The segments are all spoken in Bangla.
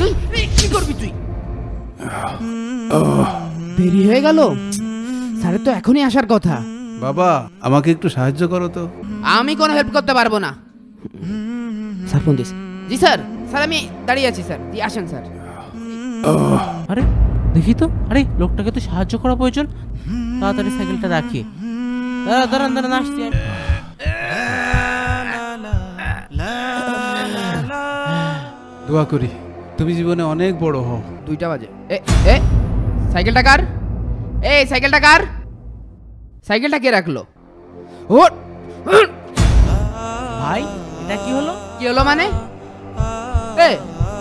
তুই? কি করবি তুই? দেরি হয়ে গেল, স্যারের তো এখনই আসার কথা। বাবা আমাকে একটু সাহায্য করো তো। আমি কোনো হেল্প করতে পারবো না। Sir phone this. G sir, sir আমি দাঁড়িয়ে আছি স্যার, জি আসেন স্যার। আরে দেখি তো, আরে লোকটাকে তো সাহায্য করা প্রয়োজন। তাড়াতাড়ি সাইকেলটা রাখি। দাঁড়ান দাঁড়ান, আসছি। দোয়া করি তুমি জীবনে অনেক বড় হও। 2টা বাজে। এ সাইকেলটা কার? এই সাইকেলটা কার? সাইকেলটা কে রাখলো? ও ভাই এটা কি হলো? কি হলো মানে?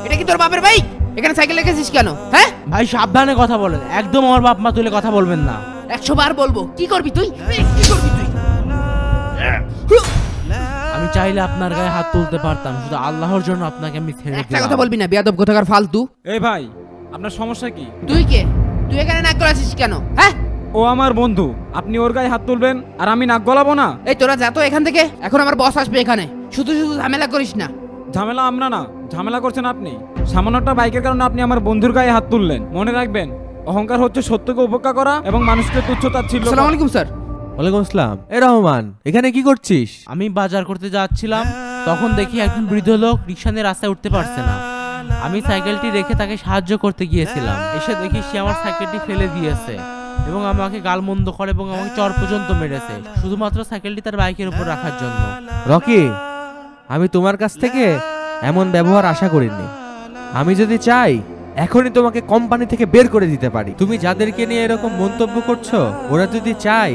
এটা কি তোর বাপের বাইক? এখানে সাইকেল রেখেছিস কেন? হ্যাঁ ভাই সাবধানে কথা বলেন, একদম আমার বাপ মা তুলে কথা বলবেন না। 100 বার বলবো। কি করবি তুই? কি করবি তুই? আমি চাইলে আপনার গায়ে হাত তুলতে পারতাম, শুধু আল্লাহর জন্য আপনাকে আমি ছেড়ে একটা দিলাম। কথা বলবি না, বেয়াদব কোথাকার ফালতু। এই ভাই, আপনার সমস্যা কি? তুই কে? তুই এখানে নাক গলাছিস কেন? হ্যাঁ ও আমার বন্ধু, আপনি ওর গায়ে হাত তুলবেন আর আমি নাক গলাবো না? এই তোরা যা তো এখান থেকে, এখন আমার বস আসবে এখানে। শুধু শুধু ঝামেলা করিস না। ঝামেলা আমরা না, ঝামেলা করছেন আপনি। সামান্য একটা বাইকের কারণে আপনি আমার বন্ধুর গায়ে হাত তুললেন। মনে রাখবেন, অহংকার হচ্ছে সত্যকে উপেক্ষা করা এবং মানুষকে তুচ্ছ-তাচ্ছিল্য করা। আসসালামু আলাইকুম স্যার। ওয়ালাইকুম আসসালাম। এ রহমান, এখানে কি করছিস? আমি বাজার করতে যাচ্ছিলাম, তখন দেখি একজন বৃদ্ধ লোক রিক্সা নিয়ে রাস্তায় উঠতে পারছে না। আমি সাইকেলটি রেখে তাকে সাহায্য করতে গিয়েছিলাম। এসে দেখি সে আমার সাইকেলটি ফেলে দিয়েছে এবং আমাকে গালমন্দ করে এবং আমাকে চর পর্যন্ত মেরেছে, শুধুমাত্র সাইকেলটি তার বাইকের উপর রাখার জন্য। রকি, আমি তোমার কাছ থেকে এমন ব্যবহার আশা করিনি। আমি যদি চাই এখনই তোমাকে কোম্পানি থেকে বের করে দিতে পারি। তুমি যাদেরকে নিয়ে এরকম মন্তব্য করছো, ওরা যদি চাই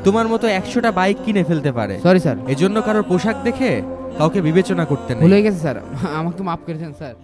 তোমার মতো 100টা বাইক কিনে ফেলতে পারে। সরি স্যার, এজন্য কারোর পোশাক দেখে কাউকে বিবেচনা করতে নেই। ভুলে গেছে স্যার, আমাকে মাফ করে দেন স্যার।